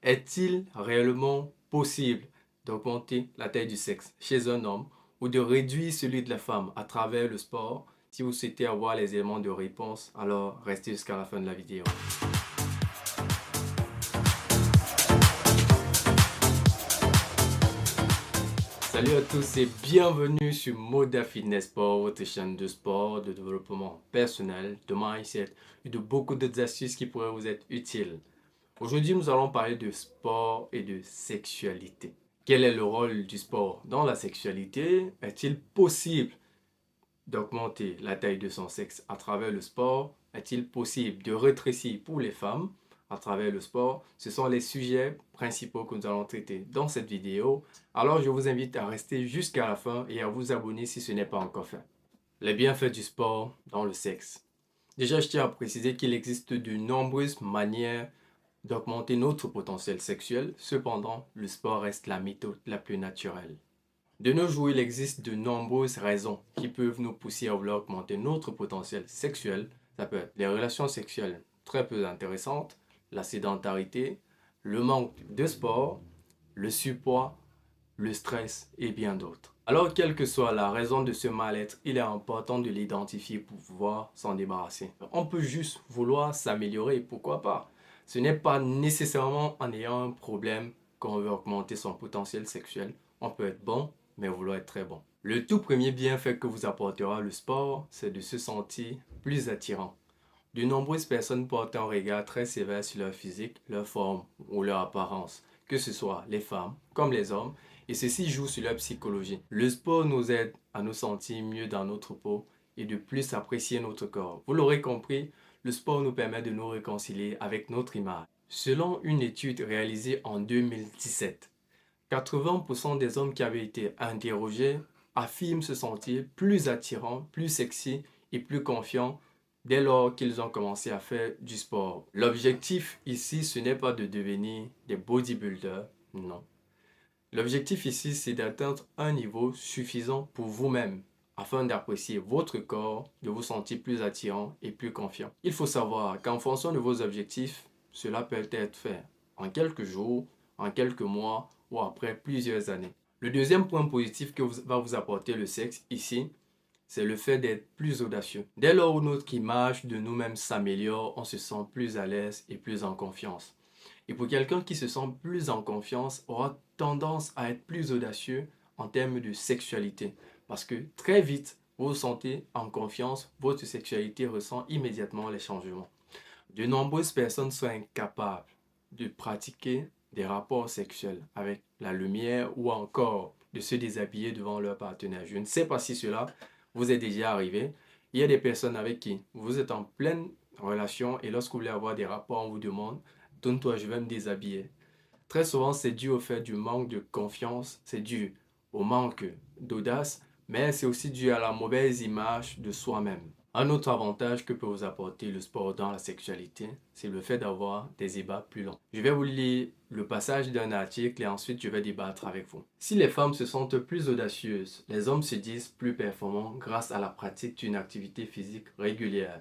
Est-il réellement possible d'augmenter la taille du sexe chez un homme ou de réduire celui de la femme à travers le sport? Si vous souhaitez avoir les éléments de réponse, alors restez jusqu'à la fin de la vidéo. Salut à tous et bienvenue sur Moda Fitness Sport, votre chaîne de sport, de développement personnel, de mindset et de beaucoup d'autres astuces qui pourraient vous être utiles. Aujourd'hui, nous allons parler de sport et de sexualité. Quel est le rôle du sport dans la sexualité? Est-il possible d'augmenter la taille de son sexe à travers le sport? Est-il possible de rétrécir pour les femmes à travers le sport? Ce sont les sujets principaux que nous allons traiter dans cette vidéo. Alors, je vous invite à rester jusqu'à la fin et à vous abonner si ce n'est pas encore fait. Les bienfaits du sport dans le sexe. Déjà, je tiens à préciser qu'il existe de nombreuses manières d'augmenter notre potentiel sexuel. Cependant, le sport reste la méthode la plus naturelle. De nos jours, il existe de nombreuses raisons qui peuvent nous pousser à vouloir augmenter notre potentiel sexuel. Ça peut être les relations sexuelles très peu intéressantes, la sédentarité, le manque de sport, le surpoids, le stress et bien d'autres. Alors, quelle que soit la raison de ce mal-être, il est important de l'identifier pour pouvoir s'en débarrasser. On peut juste vouloir s'améliorer, pourquoi pas? Ce n'est pas nécessairement en ayant un problème qu'on veut augmenter son potentiel sexuel. On peut être bon, mais vouloir être très bon. Le tout premier bienfait que vous apportera le sport, c'est de se sentir plus attirant. De nombreuses personnes portent un regard très sévère sur leur physique, leur forme ou leur apparence, que ce soit les femmes comme les hommes, et ceci joue sur leur psychologie. Le sport nous aide à nous sentir mieux dans notre peau et de plus apprécier notre corps. Vous l'aurez compris, le sport nous permet de nous réconcilier avec notre image. Selon une étude réalisée en 2017, 80% des hommes qui avaient été interrogés affirment se sentir plus attirants, plus sexy et plus confiants dès lors qu'ils ont commencé à faire du sport. L'objectif ici, ce n'est pas de devenir des bodybuilders, non. L'objectif ici, c'est d'atteindre un niveau suffisant pour vous-même afin d'apprécier votre corps, de vous sentir plus attirant et plus confiant. Il faut savoir qu'en fonction de vos objectifs, cela peut être fait en quelques jours, en quelques mois ou après plusieurs années. Le deuxième point positif que va vous apporter le sexe ici, c'est le fait d'être plus audacieux. Dès lors où notre image de nous-mêmes s'améliore, on se sent plus à l'aise et plus en confiance. Et pour quelqu'un qui se sent plus en confiance, aura tendance à être plus audacieux en termes de sexualité. Parce que très vite, vous vous sentez en confiance, votre sexualité ressent immédiatement les changements. De nombreuses personnes sont incapables de pratiquer des rapports sexuels avec la lumière ou encore de se déshabiller devant leur partenaire. Je ne sais pas si cela vous est déjà arrivé. Il y a des personnes avec qui vous êtes en pleine relation et lorsque vous voulez avoir des rapports, on vous demande donne-toi, je vais me déshabiller. Très souvent, c'est dû au fait du manque de confiance, c'est dû au manque d'audace, mais c'est aussi dû à la mauvaise image de soi-même. Un autre avantage que peut vous apporter le sport dans la sexualité, c'est le fait d'avoir des ébats plus longs. Je vais vous lire le passage d'un article et ensuite je vais débattre avec vous. Si les femmes se sentent plus audacieuses, les hommes se disent plus performants grâce à la pratique d'une activité physique régulière.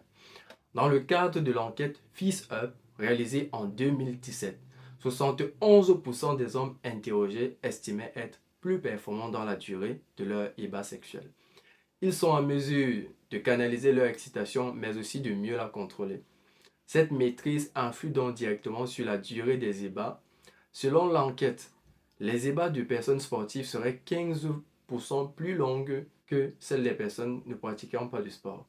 Dans le cadre de l'enquête Fist Up réalisée en 2017, 71% des hommes interrogés estimaient être plus performants dans la durée de leur ébat sexuel. Ils sont en mesure de canaliser leur excitation, mais aussi de mieux la contrôler. Cette maîtrise influe donc directement sur la durée des ébats. Selon l'enquête, les ébats de personnes sportives seraient 15% plus longues que celles des personnes ne pratiquant pas du sport.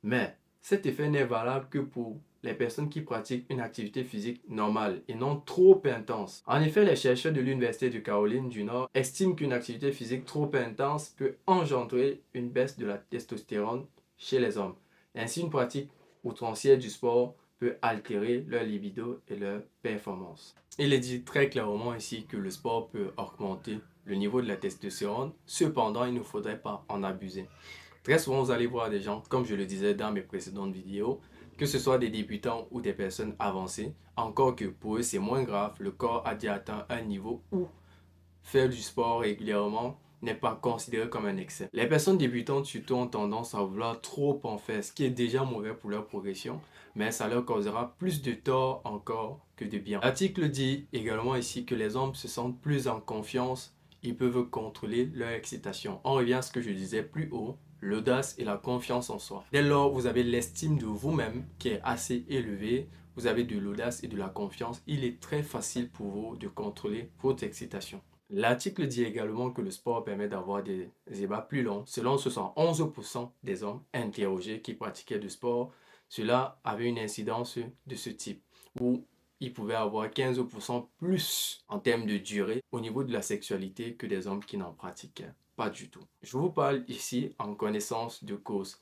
Mais cet effet n'est valable que pour les personnes qui pratiquent une activité physique normale et non trop intense. En effet, les chercheurs de l'Université de Caroline du Nord estiment qu'une activité physique trop intense peut engendrer une baisse de la testostérone chez les hommes. Ainsi, une pratique outrancière du sport peut altérer leur libido et leur performance. Il est dit très clairement ici que le sport peut augmenter le niveau de la testostérone, cependant il ne faudrait pas en abuser. Très souvent, vous allez voir des gens, comme je le disais dans mes précédentes vidéos, que ce soit des débutants ou des personnes avancées, encore que pour eux c'est moins grave, le corps a déjà atteint un niveau où faire du sport régulièrement n'est pas considéré comme un excès. Les personnes débutantes surtout ont tendance à vouloir trop en faire, ce qui est déjà mauvais pour leur progression, mais ça leur causera plus de tort encore que de bien. L'article dit également ici que les hommes se sentent plus en confiance, ils peuvent contrôler leur excitation. On revient à ce que je disais plus haut, l'audace et la confiance en soi. Dès lors, vous avez l'estime de vous-même qui est assez élevée, vous avez de l'audace et de la confiance, il est très facile pour vous de contrôler votre excitation. L'article dit également que le sport permet d'avoir des ébats plus longs. Selon 71% des hommes interrogés qui pratiquaient du sport, cela avait une incidence de ce type, où ils pouvaient avoir 15% plus en termes de durée au niveau de la sexualité que des hommes qui n'en pratiquaient pas du tout. Je vous parle ici en connaissance de cause.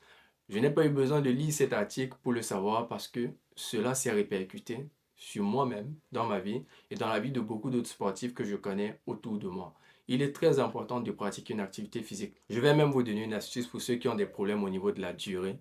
Je n'ai pas eu besoin de lire cet article pour le savoir parce que cela s'est répercuté sur moi-même, dans ma vie et dans la vie de beaucoup d'autres sportifs que je connais autour de moi. Il est très important de pratiquer une activité physique. Je vais même vous donner une astuce pour ceux qui ont des problèmes au niveau de la durée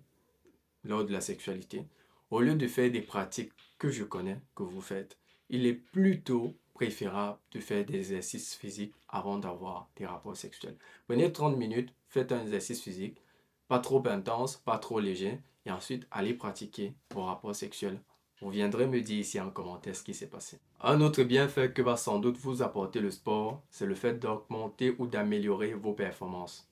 lors de la sexualité. Au lieu de faire des pratiques que je connais, que vous faites, il est plutôt préférable de faire des exercices physiques avant d'avoir des rapports sexuels. Prenez 30 minutes, faites un exercice physique, pas trop intense, pas trop léger, et ensuite allez pratiquer vos rapports sexuels. Vous viendrez me dire ici en commentaire ce qui s'est passé. Un autre bienfait que va sans doute vous apporter le sport, c'est le fait d'augmenter ou d'améliorer vos performances.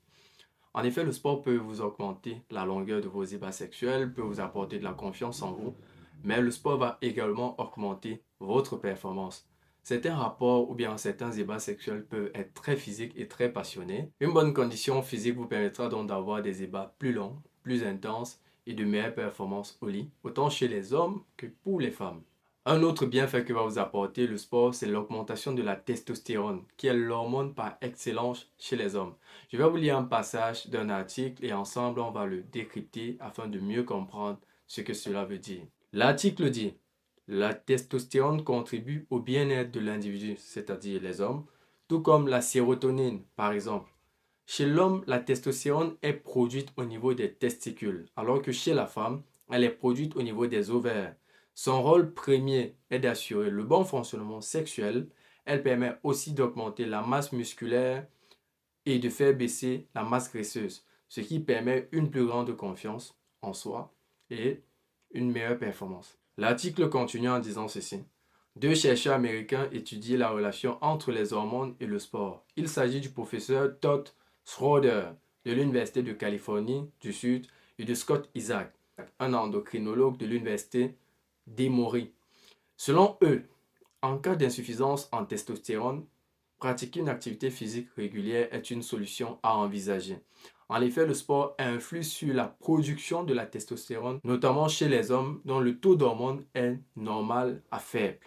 En effet, le sport peut vous augmenter la longueur de vos ébats sexuels, peut vous apporter de la confiance en vous, mais le sport va également augmenter votre performance. Certains rapports ou bien certains ébats sexuels peuvent être très physiques et très passionnés. Une bonne condition physique vous permettra donc d'avoir des ébats plus longs, plus intenses et de meilleures performances au lit, autant chez les hommes que pour les femmes. Un autre bienfait que va vous apporter le sport, c'est l'augmentation de la testostérone, qui est l'hormone par excellence chez les hommes. Je vais vous lire un passage d'un article et ensemble on va le décrypter afin de mieux comprendre ce que cela veut dire. L'article dit: la testostérone contribue au bien-être de l'individu, c'est-à-dire les hommes, tout comme la sérotonine par exemple. Chez l'homme, la testostérone est produite au niveau des testicules, alors que chez la femme, elle est produite au niveau des ovaires. Son rôle premier est d'assurer le bon fonctionnement sexuel. Elle permet aussi d'augmenter la masse musculaire et de faire baisser la masse graisseuse, ce qui permet une plus grande confiance en soi et une meilleure performance. L'article continue en disant ceci. Deux chercheurs américains étudient la relation entre les hormones et le sport. Il s'agit du professeur Todd Schroeder de l'Université de Californie du Sud et de Scott Isaac, un endocrinologue de l'Université d'Emory. Selon eux, en cas d'insuffisance en testostérone, pratiquer une activité physique régulière est une solution à envisager. En effet, le sport influe sur la production de la testostérone, notamment chez les hommes dont le taux d'hormone est normal à faible.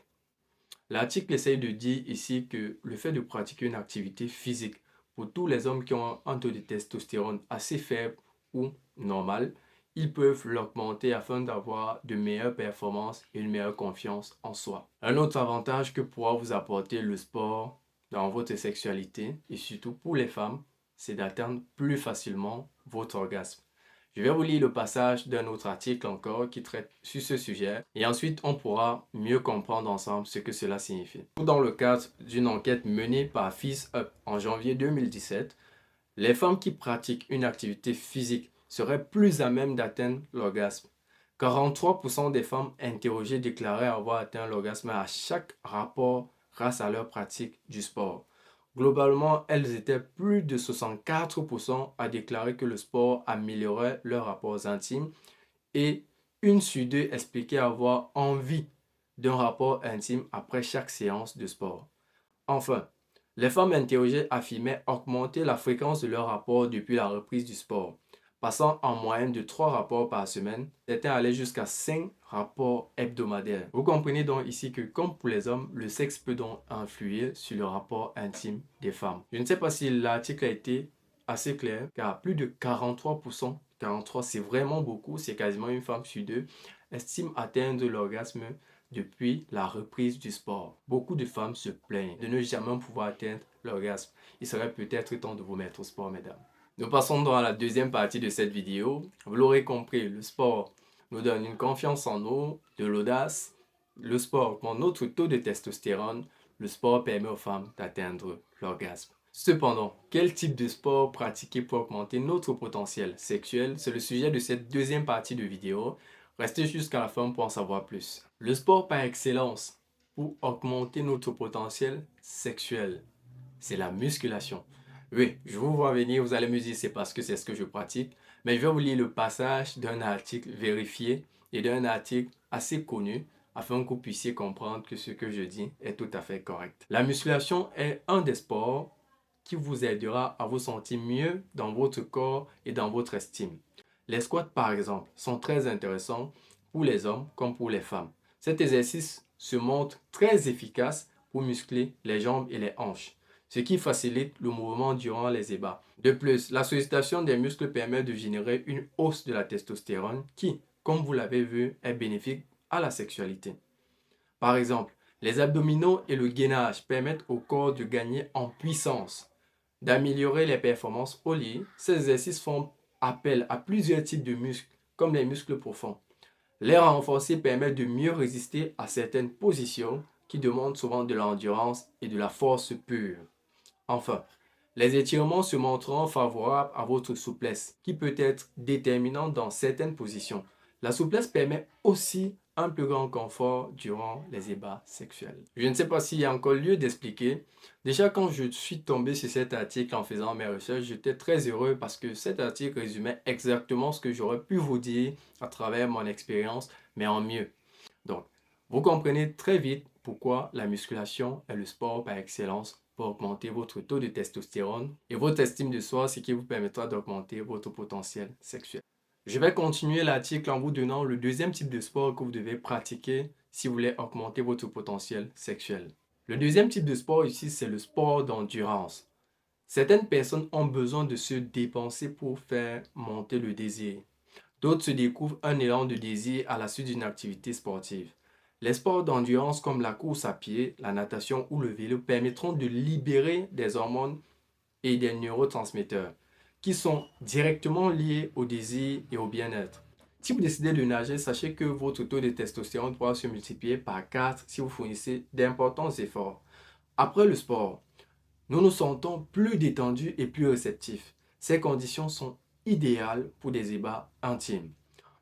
L'article essaye de dire ici que le fait de pratiquer une activité physique pour tous les hommes qui ont un taux de testostérone assez faible ou normal, ils peuvent l'augmenter afin d'avoir de meilleures performances et une meilleure confiance en soi. Un autre avantage que pourra vous apporter le sport dans votre sexualité et surtout pour les femmes, c'est d'atteindre plus facilement votre orgasme. Je vais vous lire le passage d'un autre article encore qui traite sur ce sujet et ensuite on pourra mieux comprendre ensemble ce que cela signifie. Dans le cadre d'une enquête menée par Fizz Up en janvier 2017, les femmes qui pratiquent une activité physique seraient plus à même d'atteindre l'orgasme. 43% des femmes interrogées déclaraient avoir atteint l'orgasme à chaque rapport grâce à leur pratique du sport. Globalement, elles étaient plus de 64% à déclarer que le sport améliorait leurs rapports intimes et une sur deux expliquait avoir envie d'un rapport intime après chaque séance de sport. Enfin, les femmes interrogées affirmaient augmenter la fréquence de leurs rapports depuis la reprise du sport, passant en moyenne de 3 rapports par semaine. Certains allaient jusqu'à 5 rapports hebdomadaires. Vous comprenez donc ici que comme pour les hommes, le sexe peut donc influer sur le rapport intime des femmes. Je ne sais pas si l'article a été assez clair, car plus de 43%, 43 c'est vraiment beaucoup, c'est quasiment une femme sur deux, estime atteindre l'orgasme depuis la reprise du sport. Beaucoup de femmes se plaignent de ne jamais pouvoir atteindre l'orgasme. Il serait peut-être temps de vous mettre au sport, mesdames. Nous passons donc à la deuxième partie de cette vidéo. Vous l'aurez compris, le sport nous donne une confiance en nous, de l'audace. Le sport augmente notre taux de testostérone. Le sport permet aux femmes d'atteindre l'orgasme. Cependant, quel type de sport pratiquer pour augmenter notre potentiel sexuel? C'est le sujet de cette deuxième partie de vidéo. Restez jusqu'à la fin pour en savoir plus. Le sport par excellence pour augmenter notre potentiel sexuel. C'est la musculation. Oui, je vous vois venir, vous allez me dire c'est parce que c'est ce que je pratique, mais je vais vous lire le passage d'un article vérifié et d'un article assez connu afin que vous puissiez comprendre que ce que je dis est tout à fait correct. La musculation est un des sports qui vous aidera à vous sentir mieux dans votre corps et dans votre estime. Les squats, par exemple, sont très intéressants pour les hommes comme pour les femmes. Cet exercice se montre très efficace pour muscler les jambes et les hanches, ce qui facilite le mouvement durant les ébats. De plus, la sollicitation des muscles permet de générer une hausse de la testostérone qui, comme vous l'avez vu, est bénéfique à la sexualité. Par exemple, les abdominaux et le gainage permettent au corps de gagner en puissance, d'améliorer les performances au lit. Ces exercices font appel à plusieurs types de muscles, comme les muscles profonds. Les renforcer permet de mieux résister à certaines positions qui demandent souvent de l'endurance et de la force pure. Enfin, les étirements se montreront favorables à votre souplesse, qui peut être déterminante dans certaines positions. La souplesse permet aussi un plus grand confort durant les ébats sexuels. Je ne sais pas s'il y a encore lieu d'expliquer. Déjà, quand je suis tombé sur cet article en faisant mes recherches, j'étais très heureux parce que cet article résumait exactement ce que j'aurais pu vous dire à travers mon expérience, mais en mieux. Donc, vous comprenez très vite pourquoi la musculation est le sport par excellence pour augmenter votre taux de testostérone et votre estime de soi, ce qui vous permettra d'augmenter votre potentiel sexuel. Je vais continuer l'article en vous donnant le deuxième type de sport que vous devez pratiquer si vous voulez augmenter votre potentiel sexuel. Le deuxième type de sport ici, c'est le sport d'endurance. Certaines personnes ont besoin de se dépenser pour faire monter le désir. D'autres se découvrent un élan de désir à la suite d'une activité sportive. Les sports d'endurance comme la course à pied, la natation ou le vélo permettront de libérer des hormones et des neurotransmetteurs qui sont directement liés au désir et au bien-être. Si vous décidez de nager, sachez que votre taux de testostérone pourra se multiplier par 4 si vous fournissez d'importants efforts. Après le sport, nous nous sentons plus détendus et plus réceptifs. Ces conditions sont idéales pour des ébats intimes,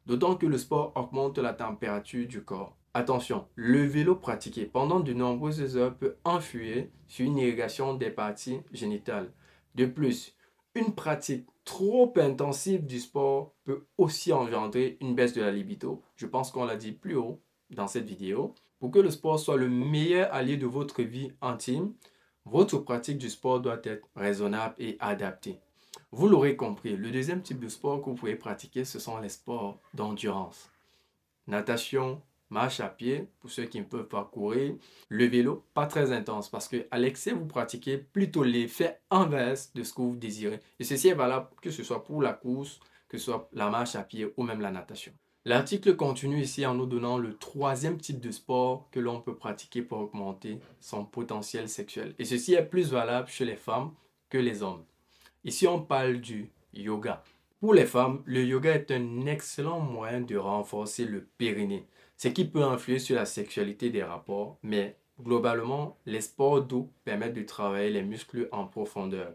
d'autant que le sport augmente la température du corps. Attention, le vélo pratiqué pendant de nombreuses heures peut influer sur une irrigation des parties génitales. De plus, une pratique trop intensive du sport peut aussi engendrer une baisse de la libido. Je pense qu'on l'a dit plus haut dans cette vidéo. Pour que le sport soit le meilleur allié de votre vie intime, votre pratique du sport doit être raisonnable et adaptée. Vous l'aurez compris, le deuxième type de sport que vous pouvez pratiquer, ce sont les sports d'endurance. Natation, marche à pied, pour ceux qui ne peuvent pas courir. Le vélo, pas très intense, parce qu'à l'excès, vous pratiquez plutôt l'effet inverse de ce que vous désirez. Et ceci est valable que ce soit pour la course, que ce soit la marche à pied ou même la natation. L'article continue ici en nous donnant le troisième type de sport que l'on peut pratiquer pour augmenter son potentiel sexuel. Et ceci est plus valable chez les femmes que les hommes. Ici, on parle du yoga. Pour les femmes, le yoga est un excellent moyen de renforcer le périnée, ce qui peut influer sur la sexualité des rapports, mais globalement, les sports doux permettent de travailler les muscles en profondeur.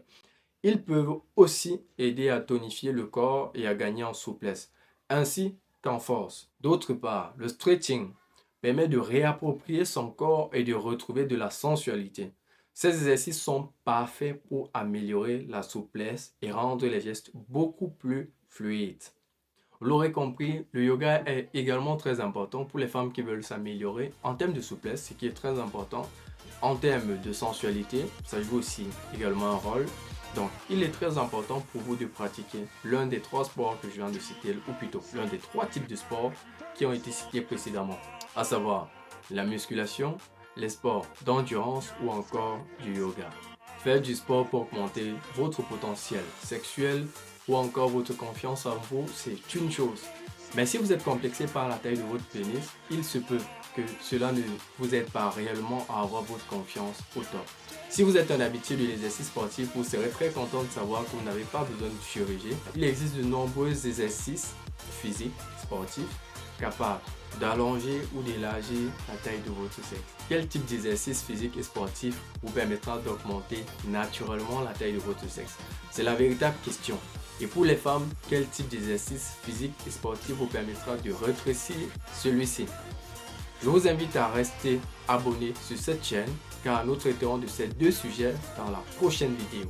Ils peuvent aussi aider à tonifier le corps et à gagner en souplesse, ainsi qu'en force. D'autre part, le stretching permet de réapproprier son corps et de retrouver de la sensualité. Ces exercices sont parfaits pour améliorer la souplesse et rendre les gestes beaucoup plus fluides. Vous l'aurez compris, le yoga est également très important pour les femmes qui veulent s'améliorer en termes de souplesse, ce qui est très important. En termes de sensualité, ça joue aussi également un rôle. Donc, il est très important pour vous de pratiquer l'un des trois sports que je viens de citer, ou plutôt l'un des trois types de sports qui ont été cités précédemment, à savoir la musculation, les sports d'endurance ou encore du yoga. Faire du sport pour augmenter votre potentiel sexuel ou encore votre confiance en vous, c'est une chose. Mais si vous êtes complexé par la taille de votre pénis, il se peut que cela ne vous aide pas réellement à avoir votre confiance au top. Si vous êtes un habitué de l'exercice sportif, vous serez très content de savoir que vous n'avez pas besoin de chirurgie. Il existe de nombreux exercices physiques, sportifs, capables d'allonger ou d'élargir la taille de votre sexe. Quel type d'exercice physique et sportif vous permettra d'augmenter naturellement la taille de votre sexe? C'est la véritable question. Et pour les femmes, quel type d'exercice physique et sportif vous permettra de rétrécir celui-ci? Je vous invite à rester abonné sur cette chaîne car nous traiterons de ces deux sujets dans la prochaine vidéo.